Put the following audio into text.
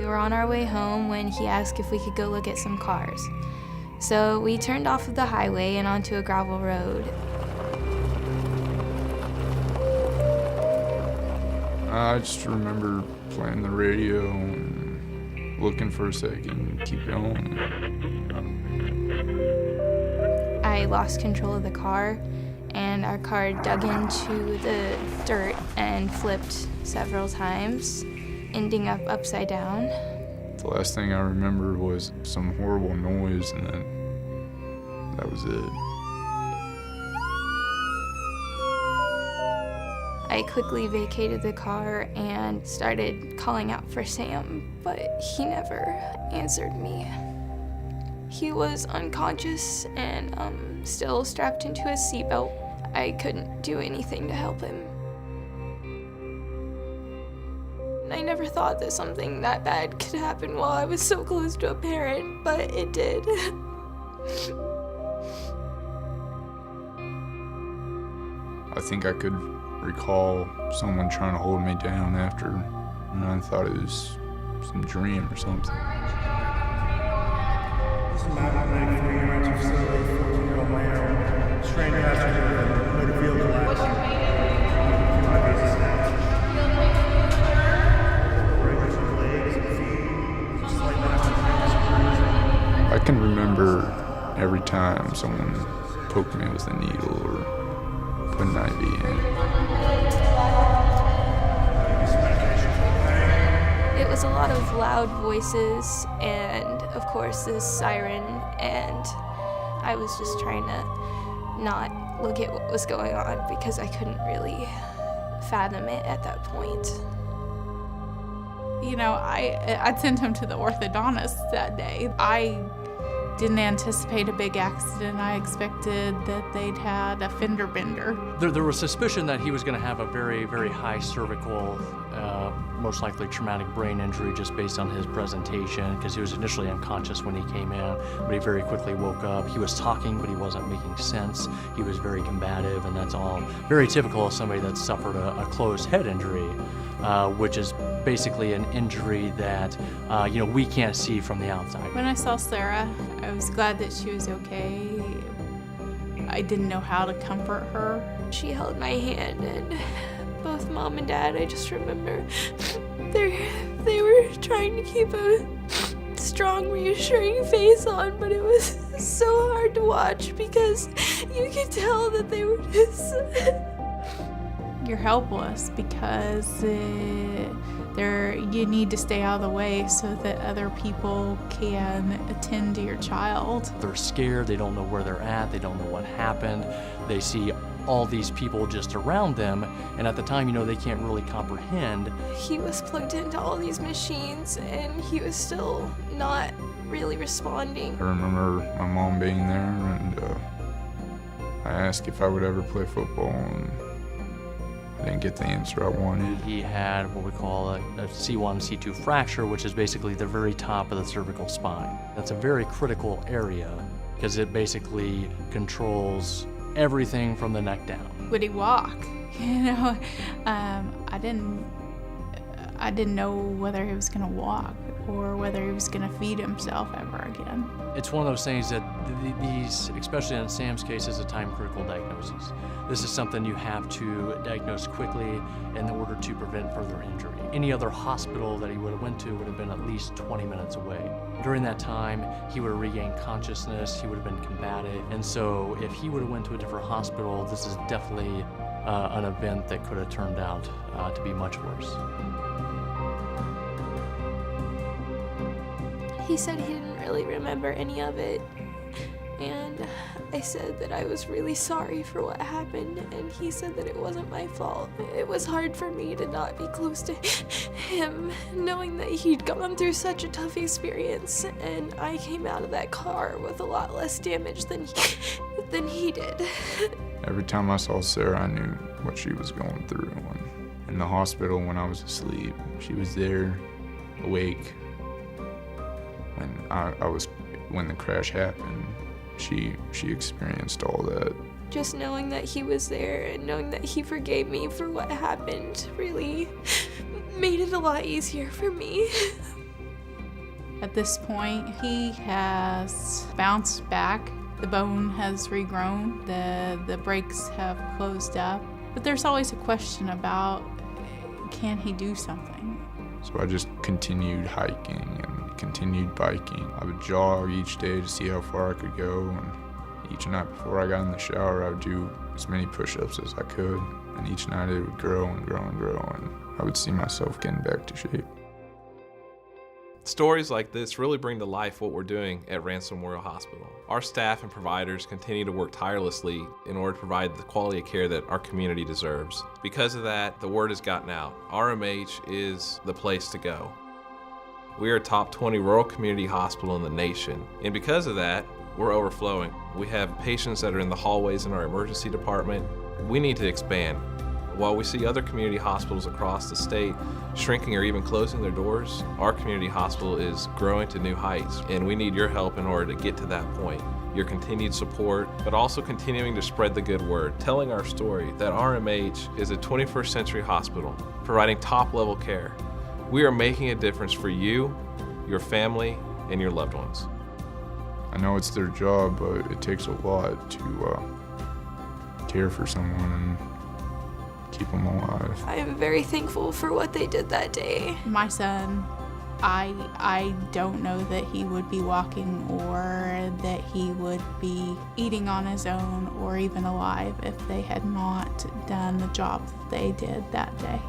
We were on our way home when he asked if we could go look at some cars. So we turned off of the highway and onto a gravel road. I just remember playing the radio and looking for a second and keep going. I lost control of the car, and our car dug into the dirt and flipped several times, ending up upside down. The last thing I remember was some horrible noise, and then that was it. I quickly vacated the car and started calling out for Sam, but he never answered me. He was unconscious and still strapped into his seatbelt. I couldn't do anything to help him. I never thought that something that bad could happen while I was so close to a parent, but it did. I think I could recall someone trying to hold me down after, and I thought it was some dream or something. This is Matt Lake, 3-year-old facility, 14-year-old male, strained passenger, motor vehicle collapse. I can remember every time someone poked me with a needle or put an IV in. It was a lot of loud voices and, of course, this siren, and I was just trying to not look at what was going on because I couldn't really fathom it at that point. You know, I'd sent him to the orthodontist that day. I didn't anticipate a big accident. I expected that they'd had a fender bender. There was suspicion that he was going to have a very, very high cervical, most likely traumatic brain injury just based on his presentation, because he was initially unconscious when he came in, but he very quickly woke up. He was talking, but he wasn't making sense. He was very combative, and that's all very typical of somebody that suffered a closed head injury, which is basically an injury that we can't see from the outside. When I saw Sarah, I was glad that she was okay. I didn't know how to comfort her. She held my hand, and both Mom and Dad, I just remember, they were trying to keep a strong, reassuring face on, but it was so hard to watch because you could tell that they were just... You're helpless because you need to stay out of the way so that other people can attend to your child. They're scared, they don't know where they're at, they don't know what happened. They see all these people just around them, and at the time, they can't really comprehend. He was plugged into all these machines, and he was still not really responding. I remember my mom being there, and I asked if I would ever play football, and I didn't get the answer I wanted. He had what we call a C1, C2 fracture, which is basically the very top of the cervical spine. That's a very critical area because it basically controls everything from the neck down. Would he walk? I didn't know whether he was going to walk or whether he was going to feed himself ever again. It's one of those things that these, especially in Sam's case, is a time-critical diagnosis. This is something you have to diagnose quickly in order to prevent further injury. Any other hospital that he would have went to would have been at least 20 minutes away. During that time, he would have regained consciousness, he would have been combative, and so if he would have went to a different hospital, this is definitely an event that could have turned out to be much worse. He said he didn't really remember any of it, and I said that I was really sorry for what happened, and he said that it wasn't my fault. It was hard for me to not be close to him, knowing that he'd gone through such a tough experience, and I came out of that car with a lot less damage than he did. Every time I saw Sarah, I knew what she was going through. In the hospital when I was asleep, she was there, awake. When the crash happened, she experienced all that. Just knowing that he was there and knowing that he forgave me for what happened really made it a lot easier for me. At this point, he has bounced back. The bone has regrown. The breaks have closed up. But there's always a question about, can he do something? So I just continued hiking and continued biking. I would jog each day to see how far I could go, and each night before I got in the shower, I would do as many push-ups as I could, and each night it would grow and grow and grow, and I would see myself getting back to shape. Stories like this really bring to life what we're doing at Ransom Memorial Hospital. Our staff and providers continue to work tirelessly in order to provide the quality of care that our community deserves. Because of that, the word has gotten out. RMH is the place to go. We are a top 20 rural community hospital in the nation, and because of that, we're overflowing. We have patients that are in the hallways in our emergency department. We need to expand. While we see other community hospitals across the state shrinking or even closing their doors, our community hospital is growing to new heights, and we need your help in order to get to that point. Your continued support, but also continuing to spread the good word, telling our story that RMH is a 21st century hospital, providing top-level care. We are making a difference for you, your family, and your loved ones. I know it's their job, but it takes a lot to care for someone and keep them alive. I am very thankful for what they did that day. My son, I don't know that he would be walking or that he would be eating on his own or even alive if they had not done the job that they did that day.